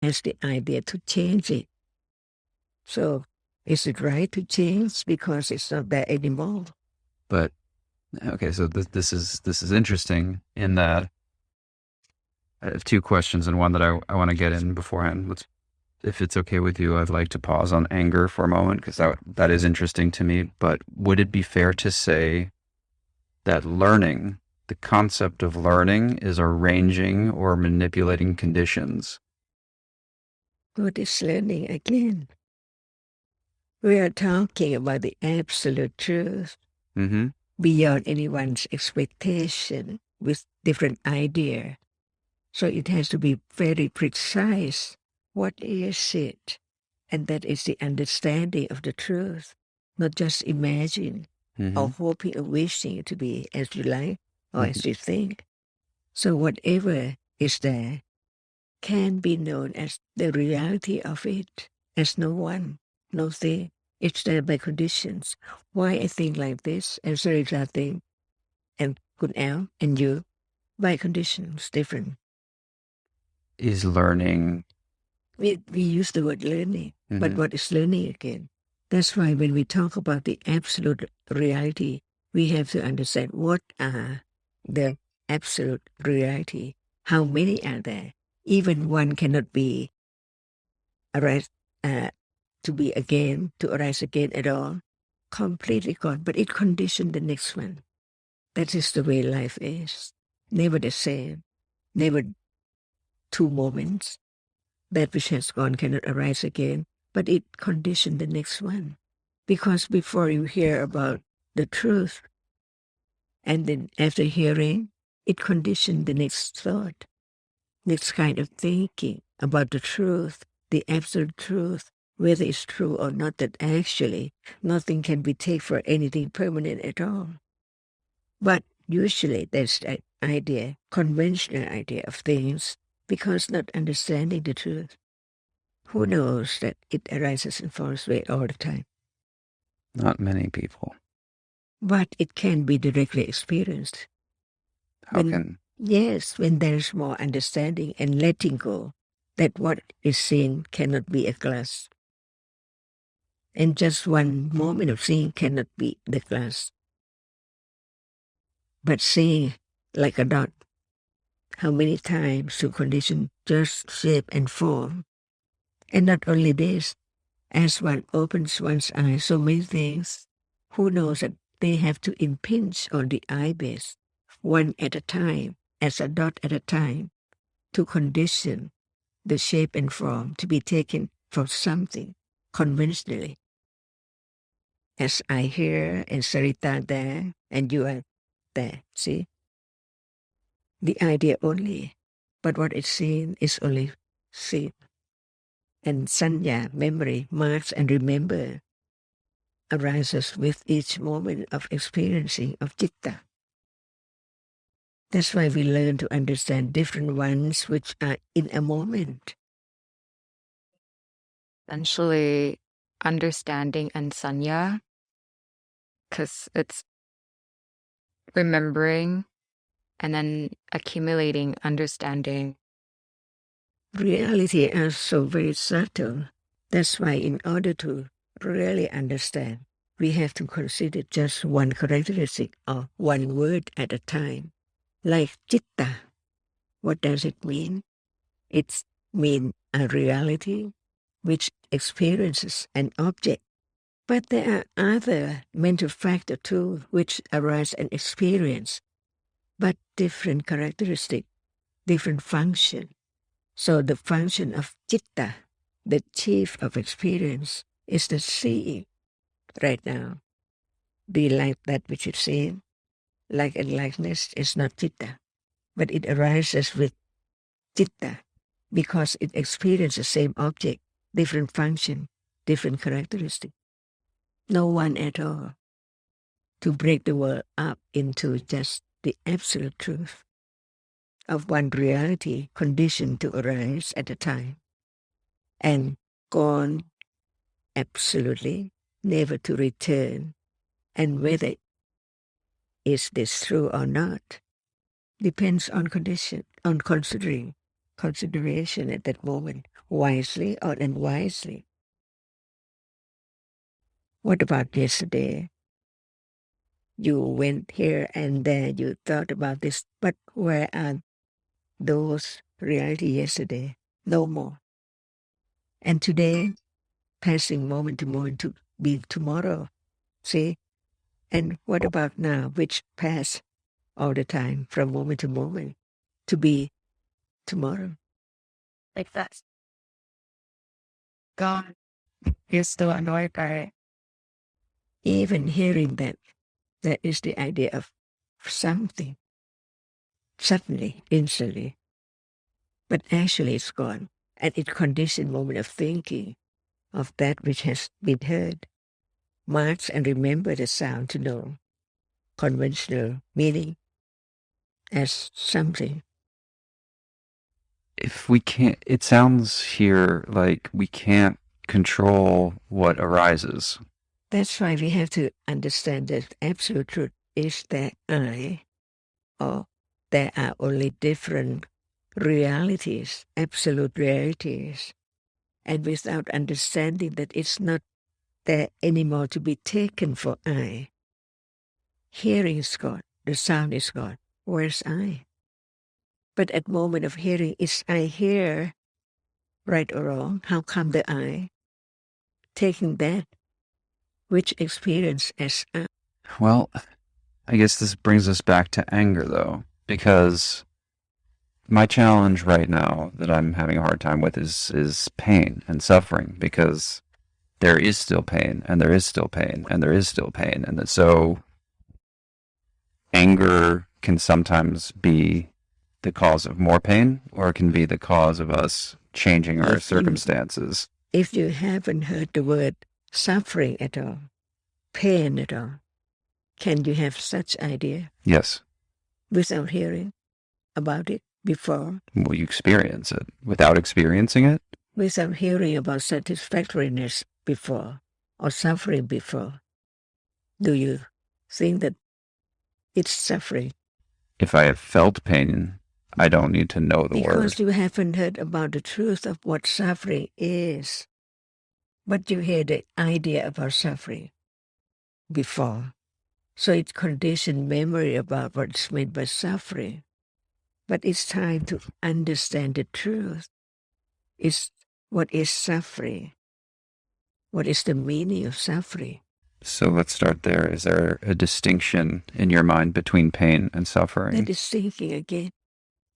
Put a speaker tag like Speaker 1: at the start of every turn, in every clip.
Speaker 1: has the idea to change it. So is it right to change because it's not there anymore?
Speaker 2: But okay, so this is interesting in that I have two questions and one that I want to get in beforehand. If it's okay with you, I'd like to pause on anger for a moment because that is interesting to me. But would it be fair to say that learning, the concept of learning, is arranging or manipulating conditions?
Speaker 1: What is learning again? We are talking about the absolute truth beyond anyone's expectation with different idea. So it has to be very precise. What is it? And that is the understanding of the truth, not just imagine or hoping or wishing it to be as you like or as you think. So whatever is there can be known as the reality of it, as no one, no thing. It's there by conditions. Why I think like this, and so is that thing, and Kunal and you, by conditions, different.
Speaker 2: Is learning...
Speaker 1: We use the word learning, but what is learning again? That's why when we talk about the absolute reality, we have to understand what are the absolute reality. How many are there? Even one cannot be arise to arise again at all. Completely gone, but it conditioned the next one. That is the way life is. Never the same. Never 2 moments. That which has gone cannot arise again, but it conditioned the next one. Because before you hear about the truth, and then after hearing, it conditioned the next thought, next kind of thinking about the truth, the absolute truth, whether it's true or not, that actually nothing can be taken for anything permanent at all. But usually there's that idea, conventional idea of things, because not understanding the truth. Who knows that it arises and falls away all the time?
Speaker 2: Not many people.
Speaker 1: But it can be directly experienced. Yes, when there's more understanding and letting go that what is seen cannot be a glass. And just one moment of seeing cannot be the glass. But seeing like a dot, how many times to condition just shape and form. And not only this, as one opens one's eyes, so many things, who knows that they have to impinge on the eye base, one at a time, as a dot at a time, to condition the shape and form to be taken for something conventionally. As I hear and Sarita there, and you are there, see? The idea only, but what is seen is only seen. And sanya, memory, marks and remember, arises with each moment of experiencing of citta. That's why we learn to understand different ones which are in a moment.
Speaker 3: Essentially, understanding and sanya, because it's remembering and then accumulating understanding.
Speaker 1: Reality is so very subtle. That's why in order to really understand, we have to consider just one characteristic or one word at a time. Like citta, what does it mean? It means a reality which experiences an object. But there are other mental factors too which arise and experience, but different characteristic, different function. So the function of citta, the chief of experience, is the seeing right now. Do you like that which is seen? Like and likeness is not citta, but it arises with citta because it experiences the same object, different function, different characteristic. No one at all to break the world up into just the absolute truth of one reality conditioned to arise at a time and gone absolutely, never to return. And whether is this true or not depends on condition, on considering consideration at that moment, wisely or unwisely. What about yesterday? You went here and there, you thought about this, but where are those reality yesterday? No more. And today, passing moment to moment to be tomorrow. See? And what about now, which pass all the time from moment to moment to be tomorrow?
Speaker 3: Like that's gone. You're still annoyed by it.
Speaker 1: Even hearing that is the idea of something, suddenly, instantly. But actually it's gone, and it conditioned moment of thinking of that which has been heard. Marks and remember the sound to know conventional meaning as something.
Speaker 2: If we can't, it sounds here like we can't control what arises.
Speaker 1: That's why we have to understand that absolute truth is that I, or there are only different realities, absolute realities. And without understanding that it's not there anymore to be taken for I, hearing is gone, the sound is gone. Where's I? But at moment of hearing, is I here, right or wrong? How come the I? Taking that which experience as I.
Speaker 2: Well, I guess this brings us back to anger, though, because my challenge right now that I'm having a hard time with is pain and suffering, because there is still pain, and there is still pain, and there is still pain. And so anger can sometimes be the cause of more pain, or it can be the cause of us changing our circumstances.
Speaker 1: If you haven't heard the word suffering at all, pain at all, can you have such idea?
Speaker 2: Yes.
Speaker 1: Without hearing about it before?
Speaker 2: Well, you experience it. Without experiencing it?
Speaker 1: Without hearing about satisfactoriness before, or suffering before, do you think that it's suffering?
Speaker 2: If I have felt pain, I don't need to know the word.
Speaker 1: Because you haven't heard about the truth of what suffering is. But you hear the idea about suffering before. So it conditioned memory about what's meant by suffering. But it's time to understand the truth. It's what is suffering? What is the meaning of suffering?
Speaker 2: So let's start there. Is there a distinction in your mind between pain and suffering?
Speaker 1: That is thinking again.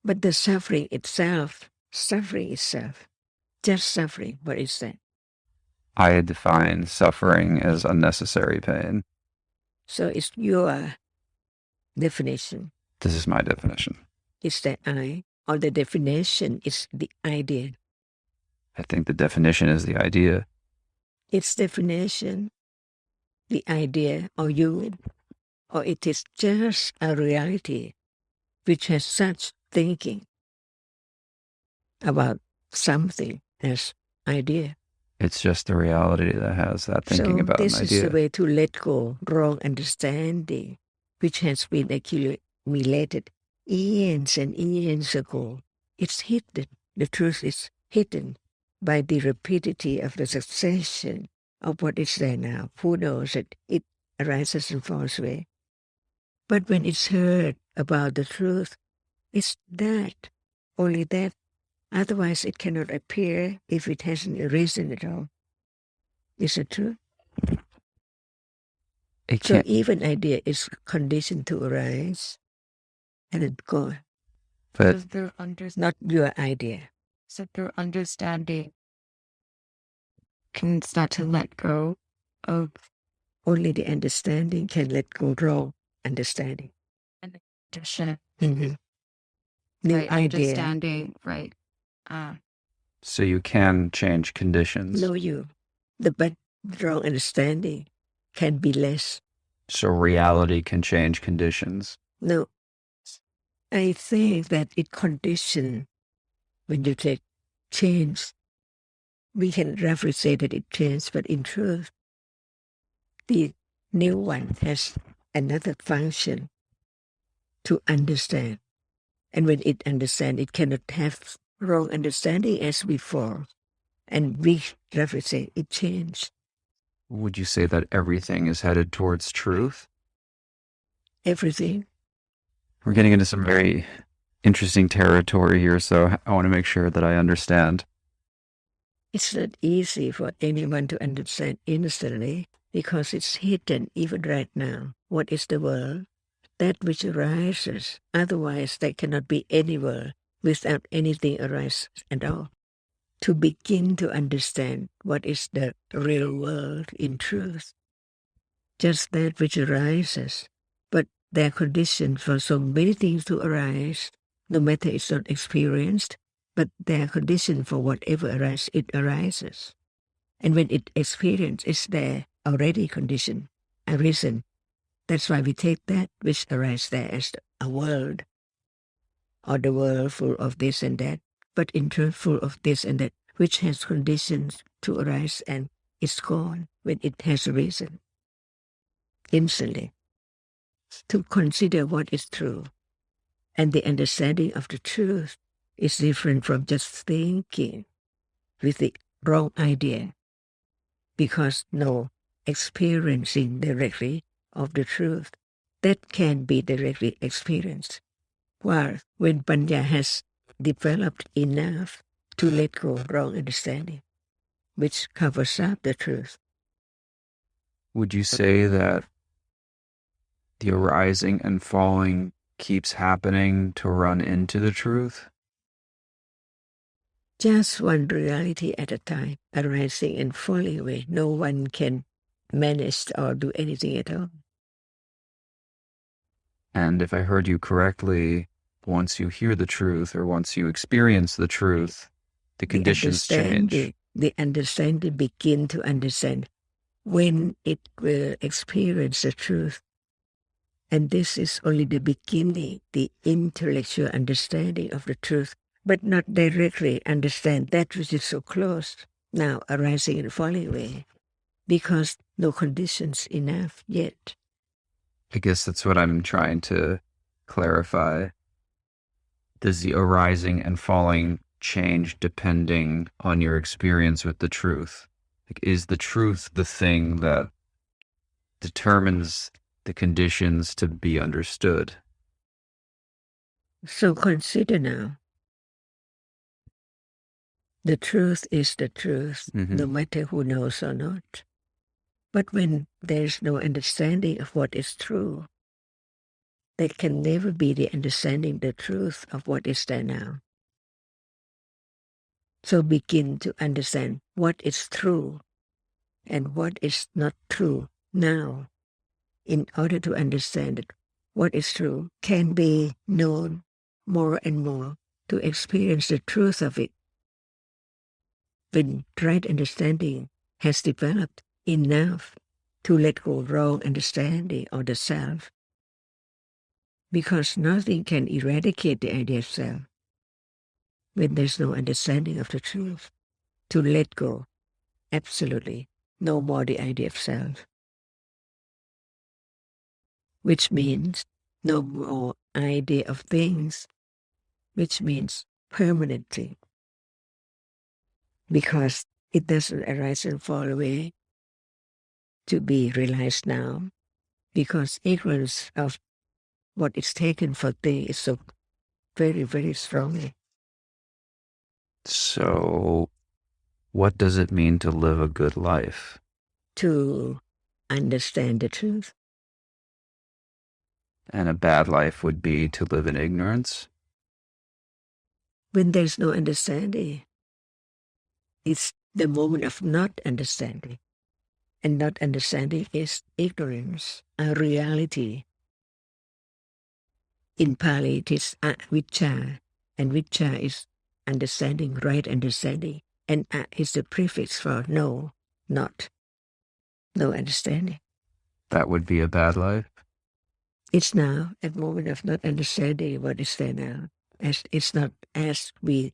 Speaker 1: But the suffering itself, just suffering, what is that?
Speaker 2: I define suffering as unnecessary pain.
Speaker 1: So it's your definition.
Speaker 2: This is my definition.
Speaker 1: Is that I? Or the definition is the idea?
Speaker 2: I think the definition is the idea.
Speaker 1: Its definition, the idea, or you, or it is just a reality which has such thinking about something as idea.
Speaker 2: It's just the reality that has that thinking about an idea.
Speaker 1: So this is the way to let go wrong understanding, which has been accumulated eons and eons ago. It's hidden. The truth is hidden by the rapidity of the succession of what is there now. Who knows that it arises and falls away. But when it's heard about the truth, it's that, only that. Otherwise it cannot appear if it hasn't arisen at all. Is it true? So even idea is conditioned to arise and it go.
Speaker 2: But
Speaker 1: Not your idea.
Speaker 3: So through understanding, can start to let go of.
Speaker 1: Only the understanding can let go wrong understanding.
Speaker 3: And the condition.
Speaker 1: Mm-hmm. New
Speaker 3: Right,
Speaker 1: idea.
Speaker 3: understanding, right.
Speaker 2: So you can change conditions.
Speaker 1: No, but wrong understanding can be less.
Speaker 2: So reality can change conditions.
Speaker 1: No. I think that it conditions when you take change. We can roughly say that it changed, but in truth, the new one has another function to understand. And when it understands, it cannot have wrong understanding as before, and we represent it changed.
Speaker 2: Would you say that everything is headed towards truth?
Speaker 1: Everything.
Speaker 2: We're getting into some very interesting territory here, so I want to make sure that I understand.
Speaker 1: It's not easy for anyone to understand instantly because it's hidden even right now. What is the world? That which arises. Otherwise, there cannot be any world without anything arise at all. To begin to understand what is the real world in truth, just that which arises. But there are conditions for so many things to arise, no matter it's not experienced, but there are conditions for whatever arises, it arises. And when it experiences, it's there already conditioned, arisen. That's why we take that which arises there as a world, or the world full of this and that, but in truth full of this and that, which has conditions to arise and it's gone when it has arisen. Instantly. To consider what is true. And the understanding of the truth is different from just thinking with the wrong idea, because no experiencing directly of the truth that can be directly experienced. While when Panya has developed enough to let go of wrong understanding, which covers up the truth.
Speaker 2: Would you say that the arising and falling keeps happening to run into the truth?
Speaker 1: Just one reality at a time, arising and falling away. No one can manage or do anything at all.
Speaker 2: And if I heard you correctly, once you hear the truth or once you experience the truth, the conditions change.
Speaker 1: The understanding begin to understand when it will experience the truth. And this is only the beginning, the intellectual understanding of the truth, but not directly understand that which is so close, now arising and falling away, because no conditions enough yet.
Speaker 2: I guess that's what I'm trying to clarify. Does the arising and falling change depending on your experience with the truth? Like, is the truth the thing that determines the conditions to be understood?
Speaker 1: So consider now. The truth is the truth, no matter who knows or not. But when there is no understanding of what is true, there can never be the understanding the truth of what is there now. So begin to understand what is true and what is not true now. In order to understand it, what is true can be known more and more to experience the truth of it. When right understanding has developed enough to let go wrong understanding of the self, because nothing can eradicate the idea of self when there's no understanding of the truth, to let go absolutely no more the idea of self, which means no more idea of things, which means permanency, because it doesn't arise and fall away to be realized now, because ignorance of what is taken for thing is so very, very strongly.
Speaker 2: So, what does it mean to live a good life?
Speaker 1: To understand the truth.
Speaker 2: And a bad life would be to live in ignorance?
Speaker 1: When there's no understanding, it's the moment of not understanding. And not understanding is ignorance, a reality. In Pali, it is avijja, and vijja is understanding, right understanding, and is the prefix for no, not, no understanding.
Speaker 2: That would be a bad life?
Speaker 1: It's now a moment of not understanding what is there now. As it's not as we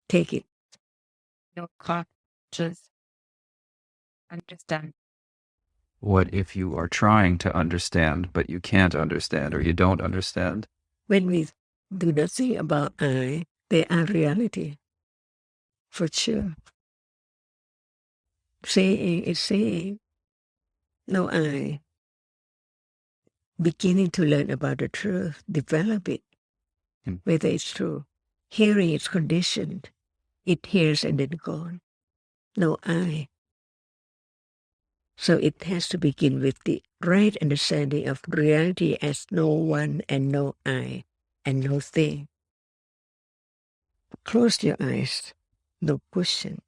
Speaker 1: take it.
Speaker 3: No conscious understand.
Speaker 2: What if you are trying to understand, but you can't understand or you don't understand?
Speaker 1: When we do not think about I, they are reality. for sure. Seeing is seeing. No I. Beginning to learn about the truth, develop it, whether it's true. Hearing is conditioned. It hears and then gone. No I. So it has to begin with the right understanding of reality as no one and no I and no thing. Close your eyes, no pushing.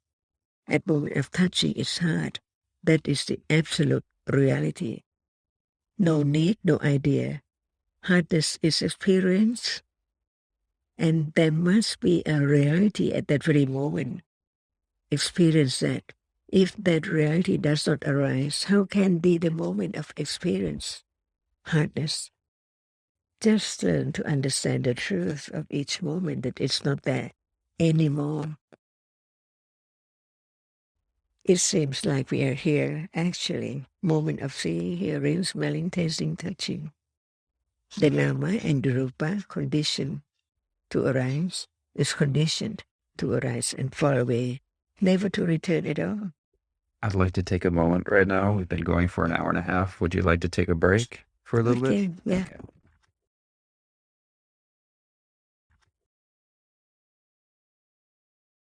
Speaker 1: At moment of touching is hard. That is the absolute reality. No need, no idea. Hardness is experience. And there must be a reality at that very moment. Experience that. If that reality does not arise, how can be the moment of experience? Hardness. Just learn to understand the truth of each moment, that it's not there anymore. It seems like we are here, actually. Moment of seeing, hearing, smelling, tasting, touching. The nama and the rupa conditioned to arise is conditioned to arise and fall away, never to return at all.
Speaker 2: I'd like to take a moment right now. We've been going for an hour and a half. Would you like to take a break for a little bit?
Speaker 1: Yeah.
Speaker 2: Okay.